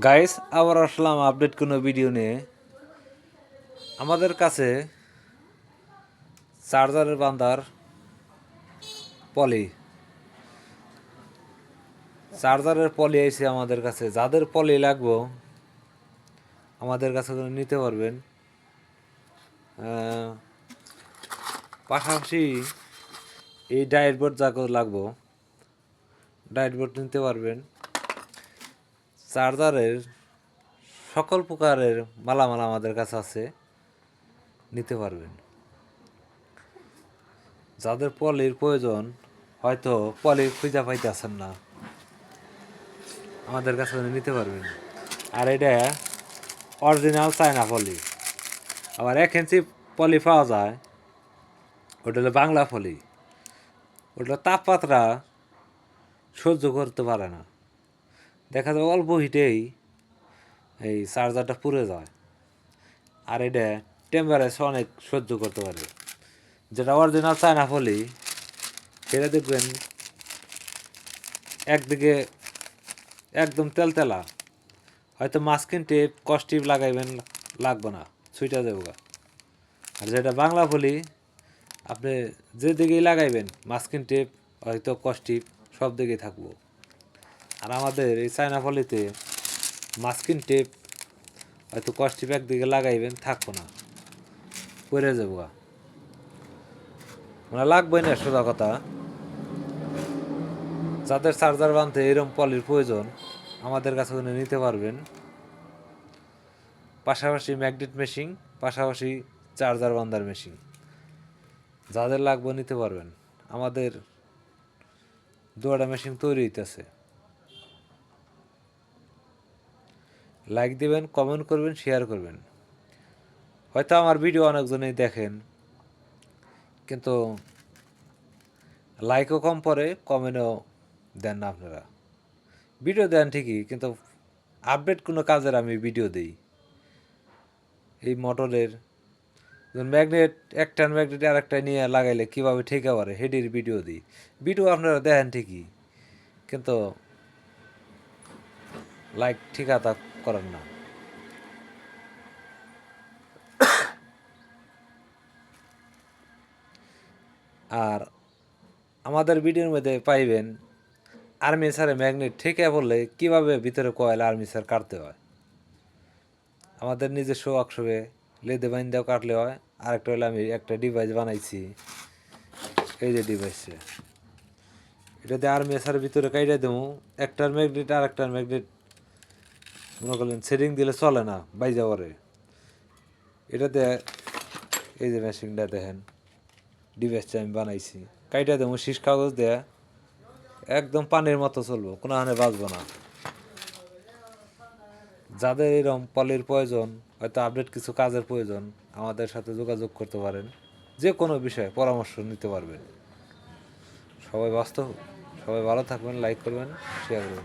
Guys, আবার আসলাম update কোনো video নিয়ে। আমাদের কাছে চার্জারের বান্দার পলি চার্জারের পলি আইছে আমাদের কাছে। যাদের পলি লাগবো আমাদের কাছে নিতে পারবেন। পাশাপাশি এই ডায়েট বোর্ড যাকে লাগবো ডায়েট বোর্ড নিতে পারবেন। চার্জারের সকল প্রকারের মালামাল আমাদের কাছে আছে, নিতে পারবেন। যাদের পলির প্রয়োজন, হয়তো পলি খুঁজে পাইতেছেন না, আমাদের কাছে নিতে পারবেন। আর এটা অরিজিনাল চায়না পলি। আবার 1 ইঞ্চি পলি পাওয়া যায়, ওটা হলো বাংলা পলি। ওটা তাপমাত্রা সহ্য করতে পারে না, দেখা যায় অল্প হিটেই এই চার্জারটা পুড়ে যায়। আর এটা টেম্পারেচার অনেক সহ্য করতে পারে। যেটা অরিজিনাল চায়না পলি, সেটা দেখবেন একদিকে একদম তেলতেলা, হয়তো মাস্কিন টেপ কস টিপ লাগাইবেন, লাগবে না, ছুইটা দেবো গা। আর যেটা বাংলা পলি, আপনি যেদিকেই লাগাইবেন মাস্কিন টেপ হয়তো কস টিপ সব দিকেই থাকবো। আর আমাদের এই চায়না পলিতে মাস্কিন টেপ হয়তো কস টিপ একদিকে লাগাইবেন, থাকবো না, পরে যাবো গা, মানে লাগবে না। সোজা কথা, যাদের চার্জার বানতে এরকম পলির প্রয়োজন আমাদের কাছে নিতে পারবেন। পাশাপাশি ম্যাগনেট মেশিন, পাশাপাশি চার্জার বান্দার মেশিন, যাদের লাগবে নিতে পারবেন। আমাদের দুটা মেশিন তৈরি হইতেছে। লাইক দিবেন, কমেন্ট করবেন, শেয়ার করবেন। হয়তো আমার ভিডিও অনেকজনেই দেখেন, কিন্তু লাইকও কম পড়ে, কমেন্টও দেন না আপনারা। ভিডিও দেন ঠিকই, কিন্তু আপডেট কোনো কাজের আমি ভিডিও দিই। এই মোটরের ম্যাগনেট, একটার ম্যাগনেট আর একটা নিয়ে লাগাইলে কীভাবে ঠেকে পারে হেডির ভিডিও দিই। ভিডিও আপনারা দেখেন ঠিকই, কিন্তু লাইক ঠিকাতা করেন না। আর আমাদের ভিডিওর মধ্যে পাইবেন আর্মিচারে ম্যাগনেট ঠেকে পড়লে কীভাবে ভিতরে কয়েল আর্মিচার কাটতে হয়। আমাদের নিজস্ব ওয়ার্কশপে লেদে বাইন্দাও কাটলে হয়। আরেকটা হলে আমি একটা ডিভাইস বানাইছি, এই যে ডিভাইসে, এটাতে আর্মিচারের ভিতরে কাইটা দেবো। একটার ম্যাগনেট আর একটার ম্যাগনেট মনে করলেন সেটিং দিলে চলে না, বাইজা পরে। এটাতে এই যে মেশিনটা দেখেন, ডিভাইসটা আমি বানাইছি, কাইটা দেবো শীষ কাগজ দেয়া, একদম পানির মতো চলবো, কোনো হানে বাঁচবো না। যাদের এরকম পলির প্রয়োজন, হয়তো আপডেট কিছু কাজের প্রয়োজন, আমাদের সাথে যোগাযোগ করতে পারেন। যে কোনো বিষয়ে পরামর্শ নিতে পারবেন। সবাই ভালো থাকবেন, লাইক করবেন, শেয়ার করবেন।